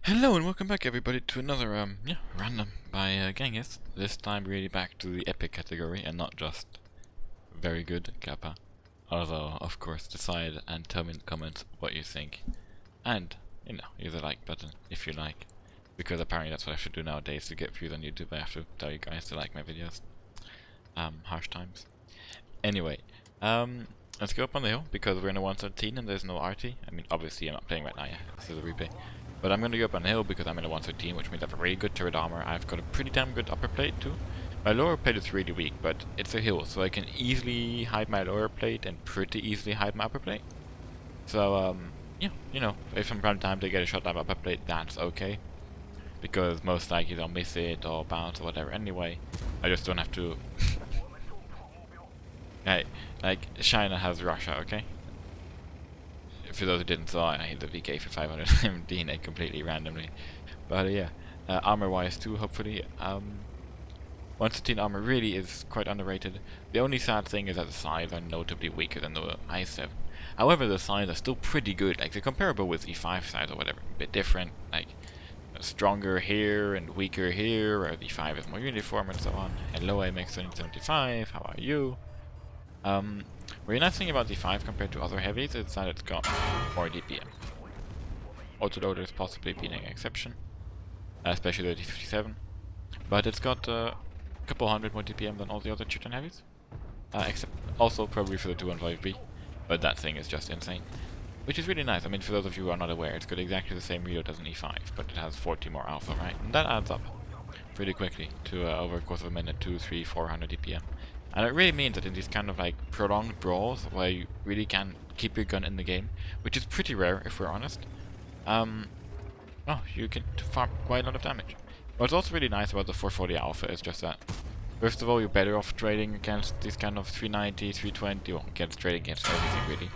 Hello and welcome back everybody to another random by Genghis. This time really back to the epic category and not just very good Kappa. Although of course decide and tell me in the comments what you think. And use the like button if you like. Because apparently that's what I should do nowadays to get views on YouTube. I have to tell you guys to like my videos. Harsh times. Anyway, let's go up on the hill because we're in a 113 and there's no RT. I mean obviously I'm not playing right now, yeah, this is a replay. But I'm going to go up on the hill because I'm in a 113, which means I have a really good turret armor. I've got a pretty damn good upper plate too. My lower plate is really weak, but it's a hill, so I can easily hide my lower plate and pretty easily hide my upper plate. So, yeah, if from time to time they get a shot at my upper plate, that's okay. Because most likely they'll miss it or bounce or whatever anyway. I just don't have to... Hey, like, China has Russia, okay? For those who didn't saw, I hit the VK for 517 completely randomly. But yeah, armor wise too, hopefully. 113 armor really is quite underrated. The only sad thing is that the sides are notably weaker than the i7. However, the sides are still pretty good, like they're comparable with E5 sides or whatever. A bit different, like stronger here and weaker here, where the 5 is more uniform and so on. Hello, MX-2075, how are you? Really nice thing about the 5 compared to other heavies is that it's got more DPM. Autoloader is possibly being an exception, especially the D57, but it's got a couple hundred more DPM than all the other Chiton heavies, except also probably for the 215B, but that thing is just insane. Which is really nice. I mean, for those of you who are not aware, it's got exactly the same reload as an E5, but it has 40 more alpha, right? And that adds up pretty quickly to over a course of a minute, 200, 300, 400 DPM. And it really means that in these kind of like prolonged brawls where you really can keep your gun in the game, which is pretty rare if we're honest, you can farm quite a lot of damage. What's also really nice about the 440 alpha is just that, first of all, you're better off trading against these kind of 390, 320, well, against trading against everything really.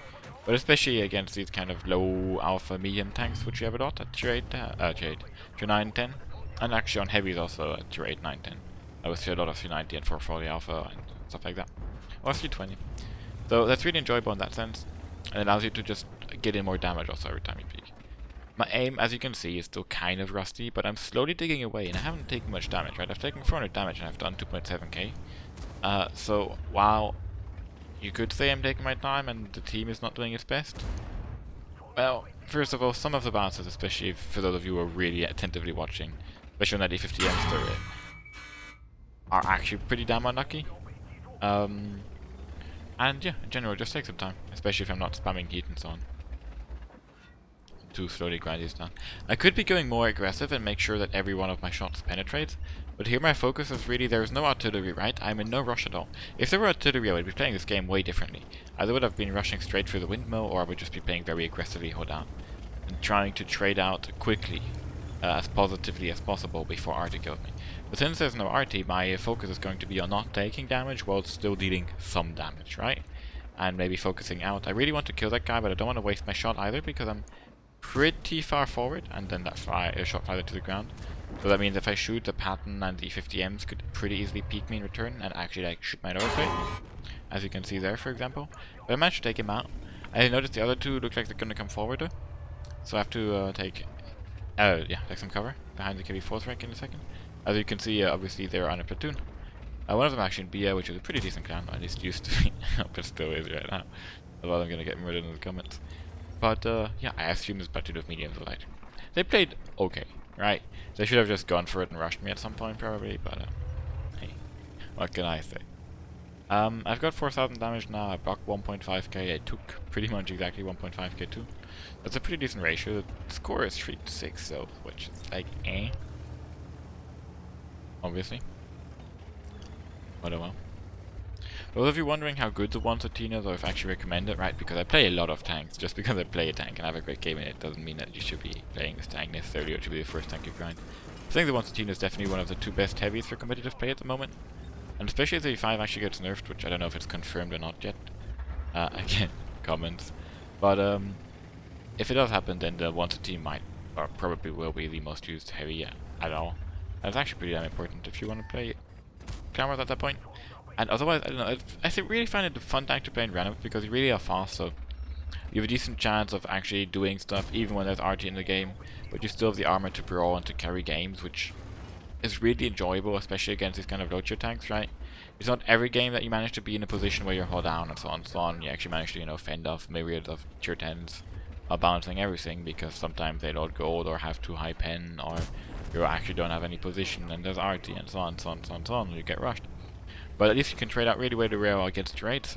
But especially against these kind of low alpha medium tanks, which you have a lot at tier 9, 10, and actually on heavies also at tier 8, 9, 10. I would see a lot of 390 and 440 alpha and stuff like that, or 320. So that's really enjoyable in that sense. It allows you to just get in more damage also every time you peek. My aim, as you can see, is still kind of rusty, but I'm slowly digging away and I haven't taken much damage, right? I've taken 400 damage and I've done 2.7k. So while you could say I'm taking my time and the team is not doing its best, well, first of all, some of the bounces, especially for those of you who are really attentively watching, especially on that E50M story, are actually pretty damn unlucky. And yeah, in general, just take some time, especially if I'm not spamming heat and so on, to slowly grind these down. I could be going more aggressive and make sure that every one of my shots penetrates, but here my focus is really, there is no artillery, right? I'm in no rush at all. If there were artillery, I would be playing this game way differently. Either would have been rushing straight through the windmill, or I would just be playing very aggressively hold down, and trying to trade out quickly, as positively as possible before RT kills me. But since there's no RT, my focus is going to be on not taking damage while still dealing some damage, right? And maybe focusing out. I really want to kill that guy, but I don't want to waste my shot either because I'm pretty far forward, and then that shot fired to the ground. So that means if I shoot, the pattern and the 50Ms could pretty easily peek me in return and actually like shoot my lower plate, as you can see there, for example. But I managed to take him out. I noticed the other two look like they're gonna come forward though, so I have to take some cover behind the KB4's rank in a second. As you can see, obviously they're on a platoon. One of them actually in BA, which is a pretty decent clan, or at least used to be, but still is right now. Otherwise I'm gonna get murdered in the comments. But yeah, I assume this platoon of mediums were light. They played okay, right? They should have just gone for it and rushed me at some point probably, but hey, what can I say? I've got 4,000 damage now. I blocked 1.5k. I took pretty much exactly 1.5k too. That's a pretty decent ratio. The score is 3 to 6, so which is like obviously. But oh well. For those of you wondering how good the 113 is, or if I actually recommend it, right? Because I play a lot of tanks. Just because I play a tank and have a great game in it doesn't mean that you should be playing this tank necessarily, or it should be the first tank you grind. I think the 113 is definitely one of the 2 best heavies for competitive play at the moment. And especially if the E5 actually gets nerfed, which I don't know if it's confirmed or not yet. Again, comments. But if it does happen, then the 113 might, or probably will be the most used heavy at all. That's actually pretty damn important if you want to play cameras at that point. And otherwise, I don't know, I really find it a fun tank to play in random because you really are fast, so You have a decent chance of actually doing stuff even when there's RT in the game, but you still have the armor to brawl and to carry games, which is really enjoyable, especially against these kind of low tier tanks, right? It's not every game that you manage to be in a position where you're hull down and so on and so on. You actually manage to, you know, fend off myriads of tier 10s while balancing everything, because sometimes they load gold or have too high pen, or you actually don't have any position and there's RT and so on, so on, so on, so on, and you get rushed. But at least you can trade out really well against raids,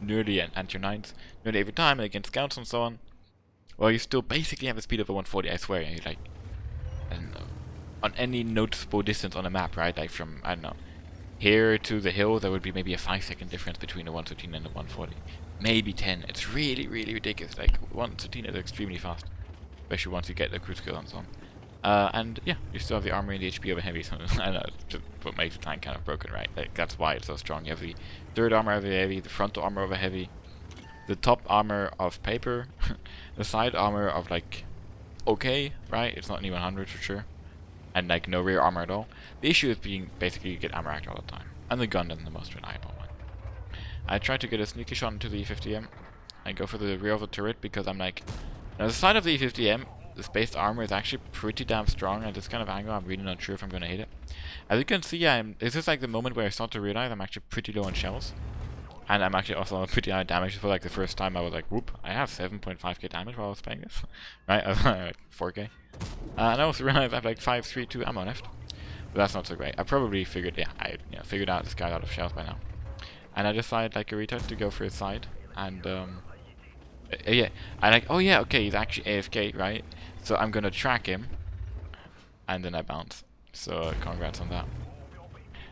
nearly and tier 9s, nearly every time, and against scouts and so on. Well, you still basically have the speed of a 140, I swear. You like, I don't know, on any noticeable distance on a map, right? Like from, I don't know, here to the hill, there would be maybe a 5-second difference between the 113 and the 140. Maybe 10. It's really, really ridiculous. Like, 113 is extremely fast, especially once you get the cruise skill and so on. And yeah, you still have the armor and the HP of a heavy, so I don't know, it's just what makes the tank kind of broken, right? Like, that's why it's so strong. You have the third armor of a heavy, the frontal armor of a heavy, the top armor of paper, the side armor of like, okay, right? It's not an E100 for sure. And like no rear armor at all. The issue is being basically you get armor act all the time. And the gun is the most reliable one. I tried to get a sneaky shot into the E50M. I go for the rear of the turret because I'm like, now the side of the E50M, the spaced armor is actually pretty damn strong. At this kind of angle, I'm really not sure if I'm gonna hit it. As you can see, this is like the moment where I start to realize I'm actually pretty low on shells. And I'm actually also pretty high damage. For like the first time I was like, whoop, I have 7.5k damage while I was playing this. Right? I was like 4k. And I also realized I have like 5.32 ammo left. But that's not so great. I probably figured, yeah, I figured out this guy's out of shells by now. And I decided, like a retard, to go for his side. And, yeah. I like, oh yeah, okay, he's actually AFK, right? So I'm gonna track him. And then I bounce. So, congrats on that.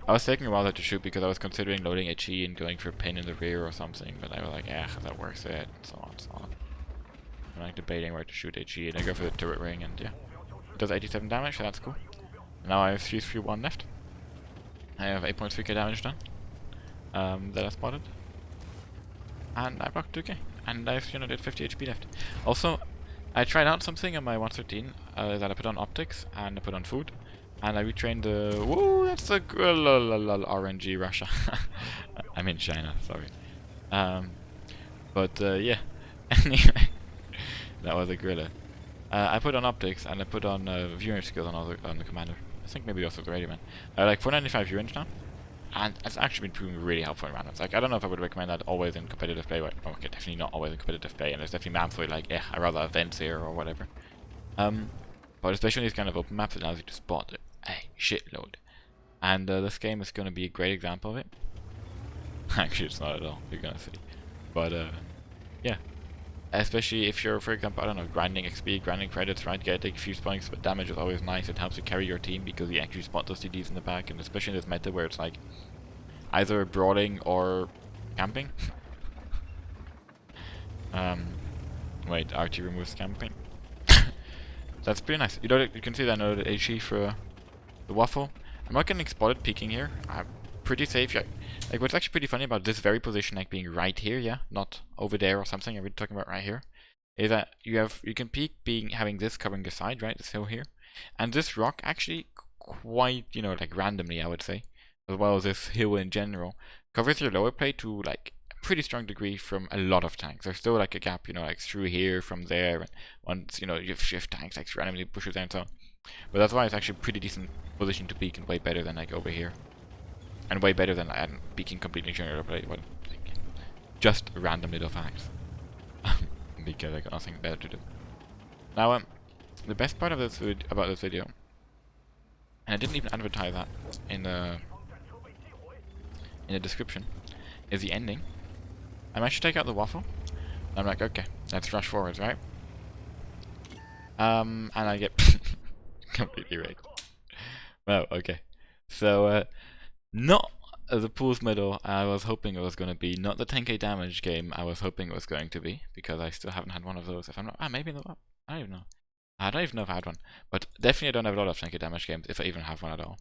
I was taking a while to shoot because I was considering loading HE and going for a pin in the rear or something, but I was like, yeah, that works it, and so on and so on. I'm like debating where to shoot HE, and I go for the turret ring, and yeah. It does 87 damage, so that's cool. Now I have 331 left. I have 8.3k damage done. That I spotted. And I blocked 2k. And I have 350 HP left. Also, I tried out something on my 113, that I put on optics, and I put on food. And I retrained the... Whoa, that's a RNG Russia. I'm in China, sorry. Yeah. Anyway, that was a gorilla. I put on optics and I put on viewing skills on the commander. I think maybe also the radio man. Like 495 view range now. And it's actually been proving really helpful in randoms. Like, I don't know if I would recommend that always in competitive play. Well, okay, definitely not always in competitive play. And there's definitely maps where like, yeah, I'd rather have vents here or whatever. But especially in these kind of open maps, it allows you to spot a shitload. And this game is going to be a great example of it. Actually, it's not at all. You're going to see. But, yeah. Especially if you're, for example, I don't know, grinding XP, grinding credits, right? Getting fuse points, but damage is always nice. It helps you carry your team because you actually spot those CDs in the back. And especially in this meta where it's like either brawling or camping. Wait, RT removes camping. That's pretty nice. You can see that I loaded HE for the waffle. I'm not getting spotted peeking here. I'm pretty safe. Yeah. Like, what's actually pretty funny about this very position, like being right here, yeah, not over there or something. I'm really talking about right here. Is that you can peek having this covering the side, right? This hill here, and this rock actually quite, like randomly, I would say, as well as this hill in general, covers your lower plate to like a pretty strong degree from a lot of tanks. There's still like a gap, like through here, from there, and once you have shift tanks like randomly pushes there and so on. But that's why it's actually a pretty decent position to peek and way better than like over here. And way better than peeking completely general play, well, like, just random little facts. Because I got nothing better to do. Now, the best part of about this video, and I didn't even advertise that in the description, is the ending. I managed to take out the waffle. I'm like, okay, let's rush forwards, right? And I get completely rigged. Well, okay. So, not the Pools medal I was hoping it was going to be, not the 10k damage game I was hoping it was going to be, because I still haven't had one of those. If I'm not, maybe I don't even know. I don't even know if I had one, but definitely I don't have a lot of 10k damage games, if I even have one at all.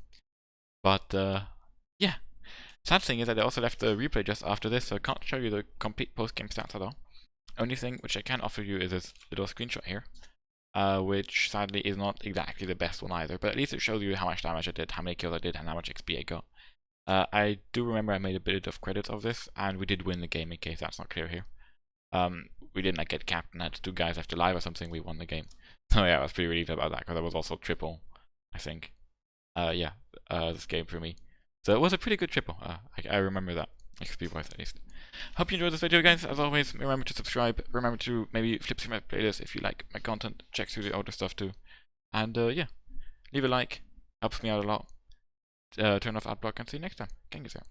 But, yeah. Sad thing is that I also left the replay just after this, so I can't show you the complete post-game stats at all. Only thing which I can offer you is this little screenshot here. Which sadly is not exactly the best one either, but at least it shows you how much damage I did, how many kills I did, and how much XP I got. I do remember I made a bit of credits of this, and we did win the game in case that's not clear here. We didn't like get capped and had 2 guys after live or something. We won the game. So yeah, I was pretty relieved about that because I was also triple, I think. Yeah, this game for me. So it was a pretty good triple. I remember that, XP wise at least. Hope you enjoyed this video, guys. As always, remember to subscribe. Remember to maybe flip through my playlist if you like my content. Check through the other stuff too. And yeah, leave a like. Helps me out a lot. Turn off adblock and see you next time. Thank you, sir.